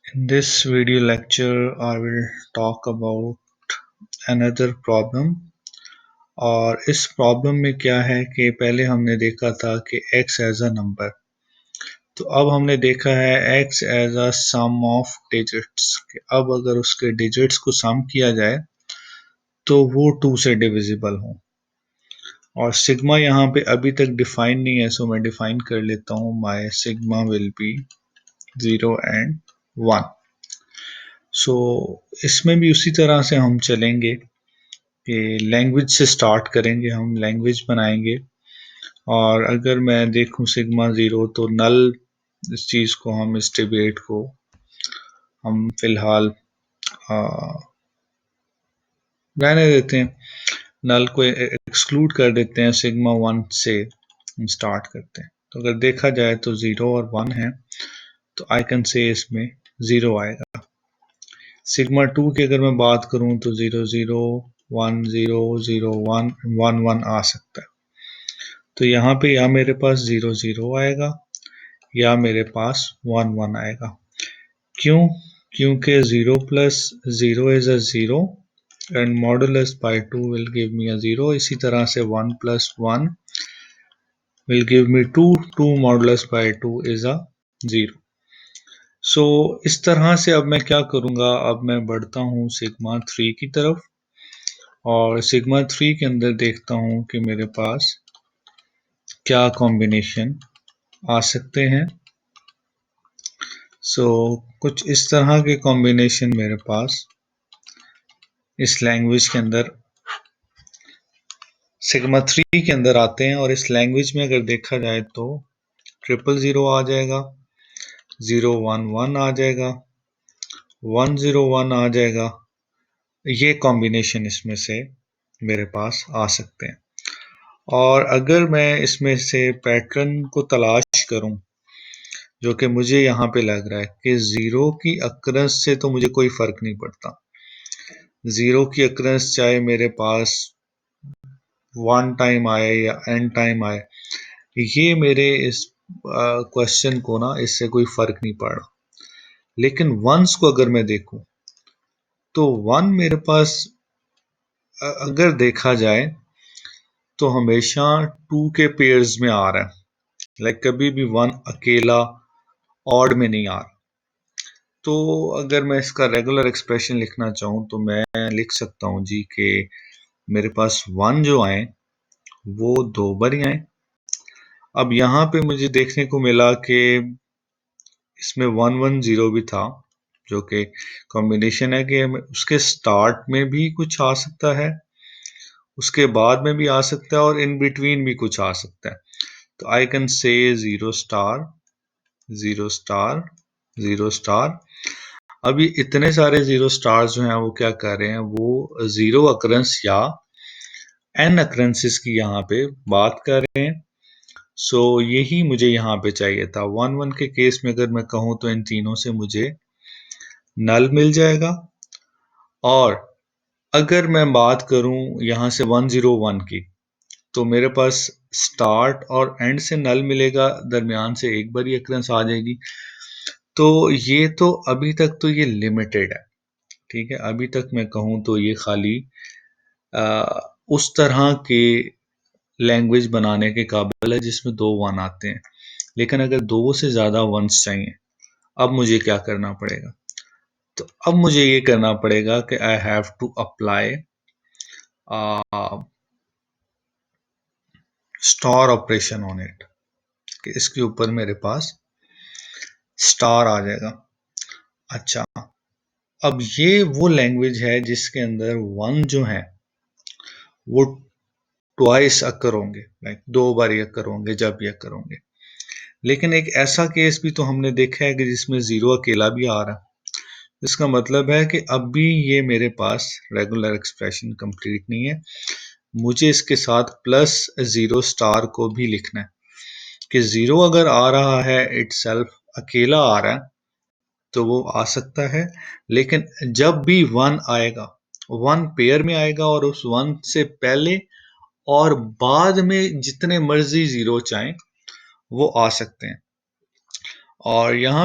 In this video lecture, I will talk about another problem। और इस problem में क्या है कि पहले हमने देखा था कि x एज अ नंबर, तो अब हमने देखा है x as a sum of digits. अब अगर उसके डिजिट्स को सम किया जाए तो वो 2 से डिविजिबल हो। और सिग्मा यहाँ पे अभी तक डिफाइन नहीं है, सो मैं डिफाइन कर लेता हूँ। My sigma will be 0 and 1। सो इसमें भी उसी तरह से हम चलेंगे कि लैंग्वेज से स्टार्ट करेंगे, हम लैंग्वेज बनाएंगे। और अगर मैं देखूं सिग्मा 0 तो नल, इस चीज़ को हम, इस डिबेट को हम फिलहाल रहने देते हैं, नल को एक्सक्लूड कर देते हैं। सिग्मा 1 से हम स्टार्ट करते हैं। तो अगर देखा जाए तो 0 और 1 है, तो आई कैन से इसमें 0 आएगा। सिग्मा 2 की अगर मैं बात करूं तो 0 0 1 0 0 1 1 1 आ सकता है। तो यहाँ पे या मेरे पास 0 0 आएगा या मेरे पास 1 1 आएगा। क्यों? क्योंकि 0 plus 0 is a 0 and modulus by 2 will give me a 0। इसी तरह से 1 plus 1 will give me 2, 2 modulus by 2 is a 0। So इस तरह से अब मैं क्या करूंगा, अब मैं बढ़ता हूँ सिग्मा 3 की तरफ। और सिग्मा 3 के अंदर देखता हूँ कि मेरे पास क्या कॉम्बिनेशन आ सकते हैं। सो कुछ इस तरह के कॉम्बिनेशन मेरे पास इस लैंग्वेज के अंदर सिग्मा 3 के अंदर आते हैं। और इस लैंग्वेज में अगर देखा जाए तो 000 आ जाएगा, 0 1 1 आ जाएगा, 1 0 1 आ जाएगा। ये कॉम्बिनेशन इसमें से मेरे पास आ सकते हैं। और अगर मैं इसमें से पैटर्न को तलाश करूं, जो कि मुझे यहाँ पे लग रहा है कि 0 की अक्रेंस से तो मुझे कोई फर्क नहीं पड़ता। 0 की अक्रेंस चाहे मेरे पास 1 टाइम आए या n टाइम आए, ये मेरे इस क्वेश्चन को ना, इससे कोई फर्क नहीं पड़ रहा। लेकिन वंस को अगर मैं देखूं तो 1 मेरे पास अगर देखा जाए तो हमेशा 2 के पेयर्स में आ रहा है। लाइक कभी भी 1 अकेला ऑड में नहीं आ रहा। तो अगर मैं इसका रेगुलर एक्सप्रेशन लिखना चाहूँ तो मैं लिख सकता हूँ जी कि मेरे पास 1 जो आए वो 2 बार ही आए। अब यहाँ पे मुझे देखने को मिला कि इसमें 1 1 0 भी था, जो कि कॉम्बिनेशन है कि उसके स्टार्ट में भी कुछ आ सकता है, उसके बाद में भी आ सकता है, और इन बिटवीन भी कुछ आ सकता है। तो I can say 0 star 0 star 0 star. अब ये इतने सारे 0 स्टार्स जो हैं वो क्या कर रहे हैं, वो 0 अक्रेंस या n अक्रेंसेस की यहाँ पे बात कर रहे हैं। सो यही मुझे यहाँ पे चाहिए था। 1 1 के केस में अगर मैं कहूँ तो इन तीनों से मुझे नल मिल जाएगा। और अगर मैं बात करूं यहाँ से 1 0 1 की, तो मेरे पास स्टार्ट और एंड से नल मिलेगा, दरमियान से एक बार ही अक्रेंस आ जाएगी। तो ये तो अभी तक तो ये लिमिटेड है, ठीक है। अभी तक मैं कहूँ तो ये खाली उस तरह के लैंग्वेज बनाने के काबिल है जिसमें 2 1 आते हैं। लेकिन अगर 2 से ज़्यादा वंस चाहिए, अब मुझे क्या करना पड़ेगा? तो अब मुझे ये करना पड़ेगा कि I have to apply star operation on it, कि इसके ऊपर मेरे पास स्टार आ जाएगा। अच्छा, अब ये वो लैंग्वेज है जिसके अंदर 1 जो है वो ट्वाइस अकर होंगे, लाइक 2 बार अकर होंगे जब भी अकर होंगे। लेकिन एक ऐसा केस भी तो हमने देखा है कि जिसमें 0 अकेला भी आ रहा है। इसका मतलब है कि अब भी ये मेरे पास रेगुलर एक्सप्रेशन कंप्लीट नहीं है। मुझे इसके साथ प्लस 0 स्टार को भी लिखना है कि 0 अगर आ रहा है इटसेल्फ अकेला आ रहा है तो वो आ सकता है। लेकिन जब भी 1 आएगा, 1 पेयर में आएगा, और उस 1 से पहले और बाद में जितने मर्जी 0 चाहें वो आ सकते हैं। और यहाँ